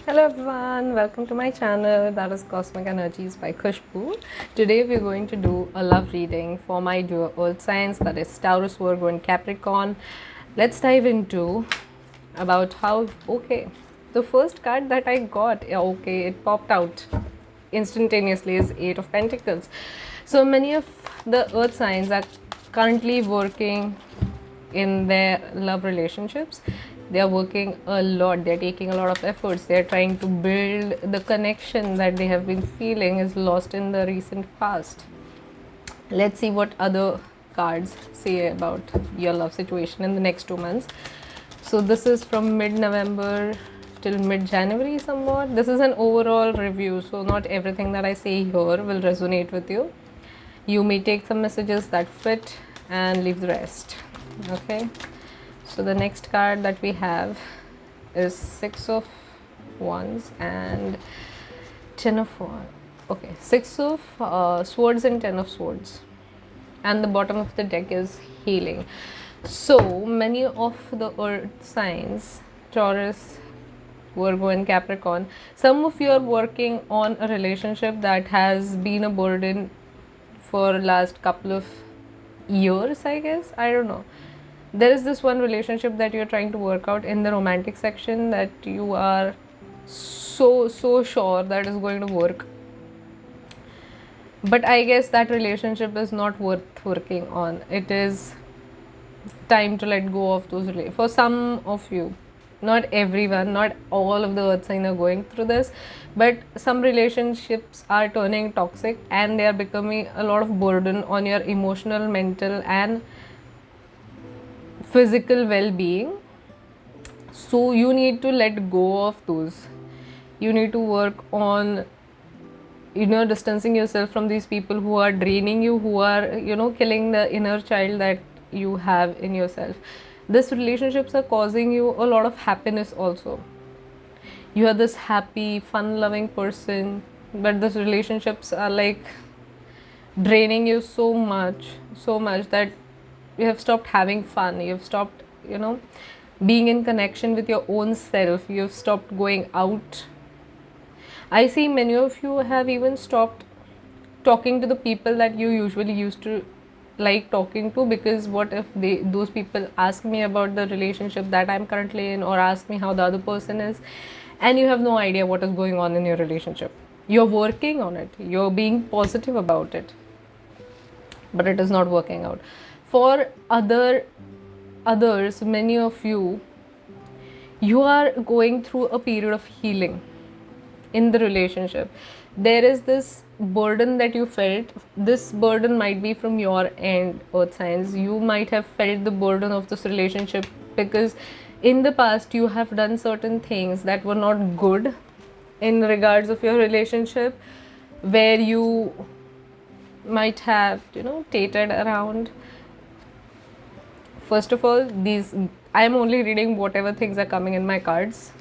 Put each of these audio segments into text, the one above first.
Hello everyone, welcome to my channel, that is Cosmic Energies by Khushboo. Today we're going to do a love reading for my dual earth signs, that is Taurus, Virgo and Capricorn. Let's dive into about how, the first card that I got, it popped out instantaneously is Eight of Pentacles. So many of the earth signs are currently working in their love relationships. They are working a lot, they're taking a lot of efforts, they're trying to build the connection that they have been feeling is lost in the recent past. Let's see what other cards say about your love situation in the next 2 months. So this is from mid-November till mid-January somewhat. This is an overall review, so not everything that I say here will resonate with you. You may take some messages that fit and leave the rest. Okay, so the next card that we have is Six of Wands and Ten of Wands. Okay, Six of Swords and Ten of Swords, and the bottom of the deck is healing. So many of the earth signs, Taurus, Virgo and Capricorn, some of you are working on a relationship that has been a burden for last couple of years, I guess. I don't know. There is this one relationship that you're trying to work out in the romantic section that you are so sure that is going to work, but I guess that relationship is not worth working on. It is time to let go of those for some of you. Not everyone, not all of the earth signs are going through this, but some relationships are turning toxic and they are becoming a lot of burden on your emotional, mental and physical well-being. So you need to let go of those. You need to work on distancing yourself from these people who are draining you, who are killing the inner child that you have in yourself. These relationships are causing you a lot of happiness also. You are this happy, fun-loving person, but these relationships are like draining you so much that you have stopped having fun. You have stopped being in connection with your own self. You have stopped going out. I see many of you have even stopped talking to the people that you usually used to like talking to, because what if those people ask me about the relationship that I'm currently in, or ask me how the other person is, and you have no idea what is going on in your relationship. You're working on it, you're being positive about it, but it is not working out. For others, many of you are going through a period of healing in the relationship. There is this burden that you felt. This burden might be from your end, earth signs. You might have felt the burden of this relationship because in the past you have done certain things that were not good in regards of your relationship, where you might have tated around. First of all, I am only reading whatever things are coming in my cards,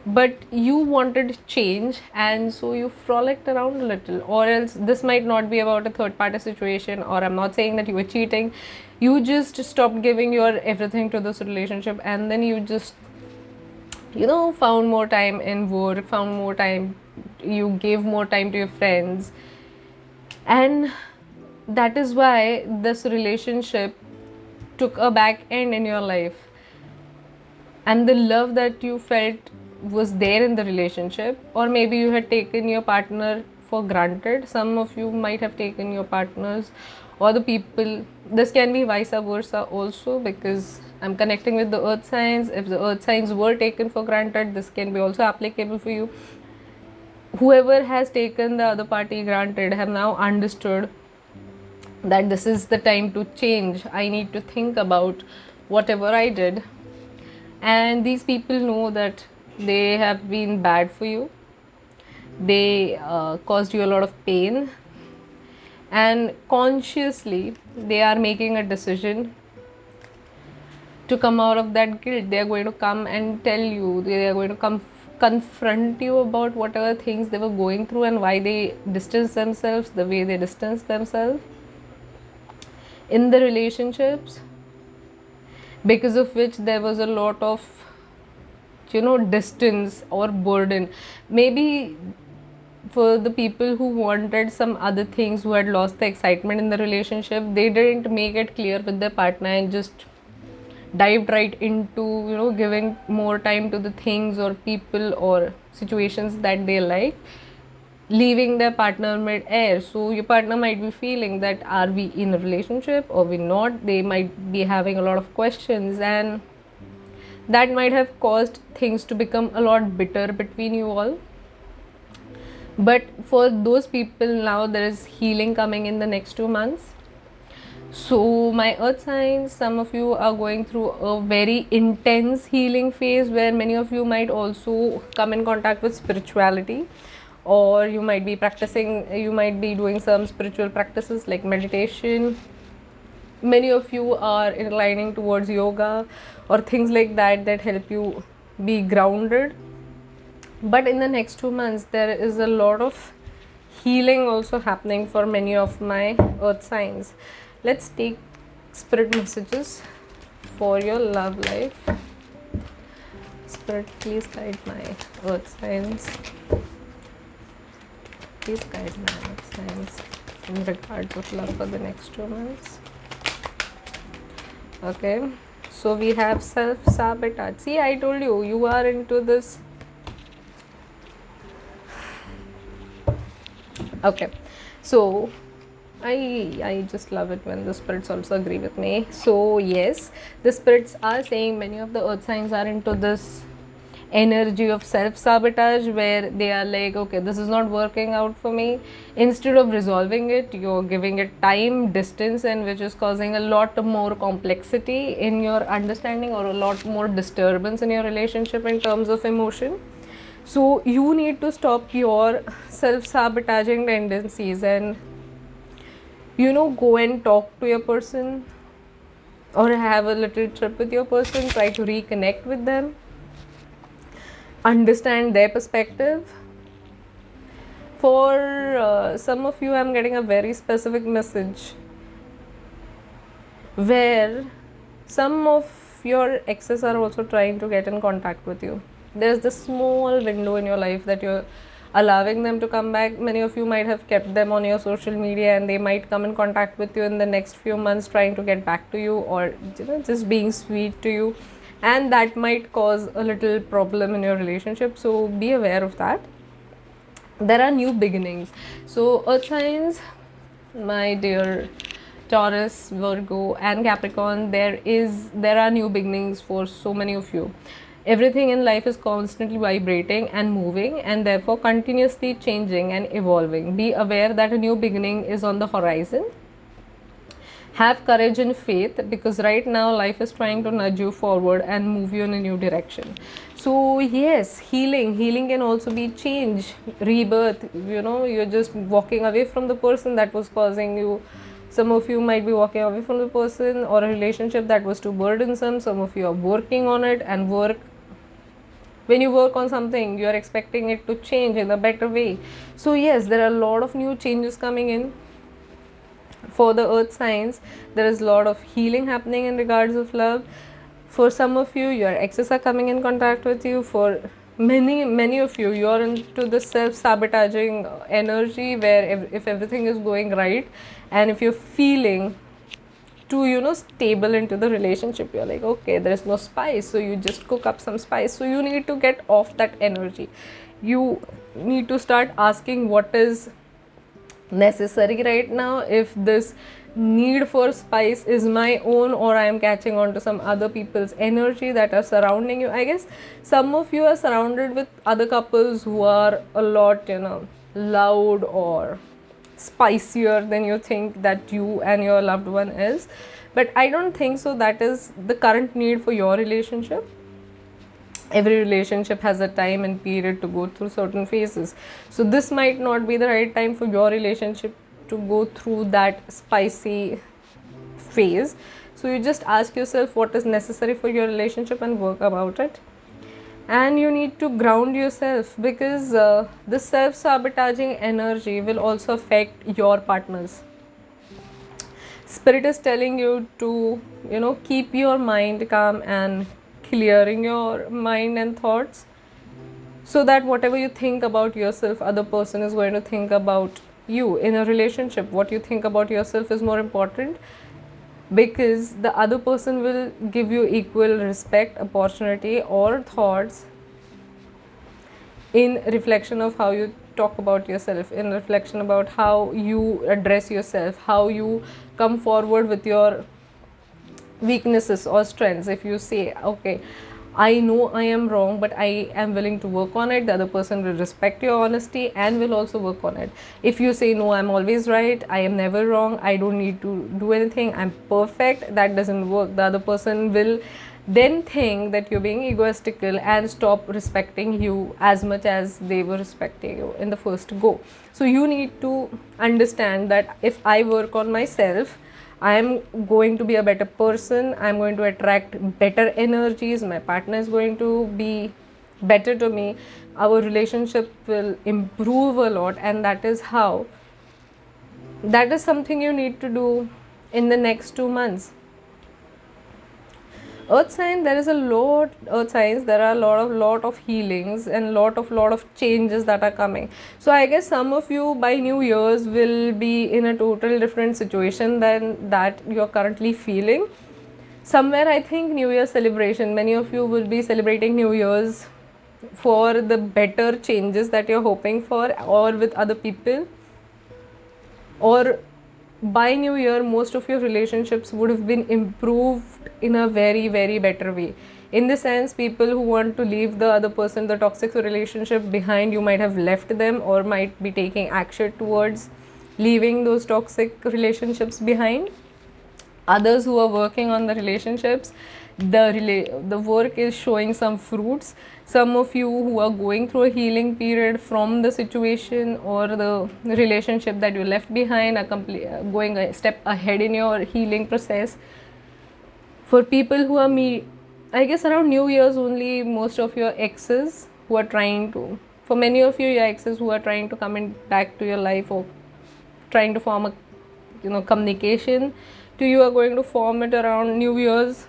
but you wanted change and so you frolicked around a little, or else this might not be about a third party situation, or I'm not saying that you were cheating. You just stopped giving your everything to this relationship, and then you just found more time in work, found more time, you gave more time to your friends, and that is why this relationship took a back end in your life, and the love that you felt was there in the relationship, or maybe you had taken your partner for granted. Some of you might have taken your partners or the people. This can be vice versa also, because I'm connecting with the earth signs. If the earth signs were taken for granted, this can be also applicable for you. Whoever has taken the other party granted have now understood that this is the time to change. I need to think about whatever I did, and these people know that they have been bad for you. They caused you a lot of pain, and consciously they are making a decision to come out of that guilt. They are going to come and tell you, they are going to confront you about whatever things they were going through and why they distance themselves the way they distance themselves in the relationships, because of which there was a lot of distance or burden. Maybe for the people who wanted some other things, who had lost the excitement in the relationship, they didn't make it clear with their partner and just dived right into giving more time to the things or people or situations that they like, leaving their partner mid-air. So your partner might be feeling that, are we in a relationship or we not? They might be having a lot of questions, and that might have caused things to become a lot bitter between you all. But for those people, now there is healing coming in the next 2 months. So my earth signs, some of you are going through a very intense healing phase where many of you might also come in contact with spirituality, or you might be doing some spiritual practices like meditation. Many of you are inclining towards yoga or things like that help you be grounded. But in the next 2 months, there is a lot of healing also happening for many of my earth signs. Let's take spirit messages for your love life. Spirit, please guide my earth signs. Please guide my earth signs in regards of love for the next 2 months. Okay, so we have self-sabotage. See, I told you, you are into this. Okay, so I just love it when the spirits also agree with me. So yes, the spirits are saying many of the earth signs are into this energy of self-sabotage, where they are like, okay, this is not working out for me. Instead of resolving it, you're giving it time, distance, and which is causing a lot more complexity in your understanding, or a lot more disturbance in your relationship in terms of emotion. So you need to stop your self-sabotaging tendencies and go and talk to your person, or have a little trip with your person. Try to reconnect with them, understand their perspective. For some of you, I'm getting a very specific message where some of your exes are also trying to get in contact with you. There's this small window in your life that you're allowing them to come back. Many of you might have kept them on your social media, and they might come in contact with you in the next few months, trying to get back to you, or just being sweet to you, and that might cause a little problem in your relationship. So be aware of that. There are new beginnings. So earth signs, my dear Taurus, Virgo and Capricorn, there are new beginnings for so many of you. Everything in life is constantly vibrating and moving, and therefore continuously changing and evolving. Be aware that a new beginning is on the horizon. Have courage and faith, because right now life is trying to nudge you forward and move you in a new direction. So yes, healing can also be change, rebirth. You're just walking away from the person that was causing you. Some of you might be walking away from the person or a relationship that was too burdensome. Some of you are working on it, and when you work on something, you are expecting it to change in a better way. So yes, there are a lot of new changes coming in. For the earth signs, there is a lot of healing happening in regards of love. For some of you, your exes are coming in contact with you. For many of you, you're into the self-sabotaging energy, where if everything is going right, and if you're feeling too stable into the relationship, you're like, okay, there's no spice, so you just cook up some spice. So you need to get off that energy. You need to start asking what is necessary right now. If this need for spice is my own, or I am catching on to some other people's energy that are surrounding you. I guess some of you are surrounded with other couples who are a lot loud or spicier than you think that you and your loved one is. But I don't think so that is the current need for your relationship. Every relationship has a time and period to go through certain phases. So this might not be the right time for your relationship to go through that spicy phase. So you just ask yourself what is necessary for your relationship and work about it. And you need to ground yourself, because the self-sabotaging energy will also affect your partners. Spirit is telling you to keep your mind calm and clearing your mind and thoughts, so that whatever you think about yourself, other person is going to think about you. In a relationship, what you think about yourself is more important, because the other person will give you equal respect, opportunity, or thoughts in reflection of how you talk about yourself, in reflection about how you address yourself, how you come forward with your weaknesses or strengths. If you say, okay, I know I am wrong, but I am willing to work on it, the other person will respect your honesty and will also work on it. If you say, no, I'm always right, I am never wrong, I don't need to do anything, I'm perfect, that doesn't work. The other person will then think that you're being egoistical and stop respecting you as much as they were respecting you in the first go. So you need to understand that if I work on myself, I am going to be a better person, I am going to attract better energies, my partner is going to be better to me, our relationship will improve a lot. And that is something you need to do in the next 2 months. Earth sign, there is a lot, earth signs, there are a lot of healings and lot of changes that are coming. So I guess some of you by New Year's will be in a total different situation than that you're currently feeling. Somewhere I think New Year's celebration, many of you will be celebrating New Year's for the better changes that you're hoping for, or with other people, or by New Year most of your relationships would have been improved in a very, very better way. In the sense, people who want to leave the other person, the toxic relationship behind, you might have left them or might be taking action towards leaving those toxic relationships behind. Others who are working on the relationships, the work is showing some fruits. Some of you who are going through a healing period from the situation or the relationship that you left behind are going a step ahead in your healing process. For people who are I guess around New Year's only, most of your exes who are trying to, for many of you, your exes who are trying to come in back to your life or trying to form a communication to you, are going to form it around New Year's.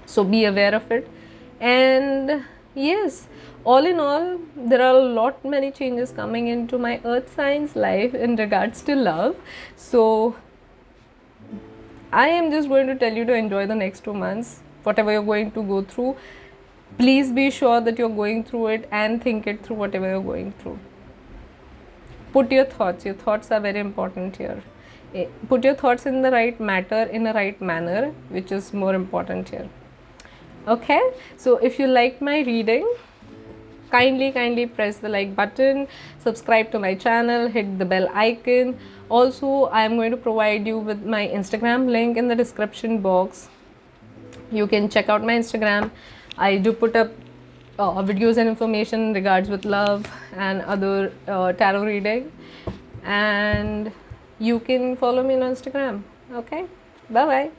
So be aware of it. And yes, all in all, there are many changes coming into my earth signs life in regards to love. So I am just going to tell you to enjoy the next 2 months, whatever you're going to go through. Please be sure that you're going through it and think it through, whatever you're going through. Put your thoughts are very important here. Put your thoughts in the right matter, in the right manner, which is more important here. Okay, so if you like my reading, kindly press the like button, subscribe to my channel, hit the bell icon. Also, I am going to provide you with my Instagram link in the description box. You can check out my Instagram. I do put up videos and information in regards with love and other tarot reading, and you can follow me on Instagram. Okay, bye bye.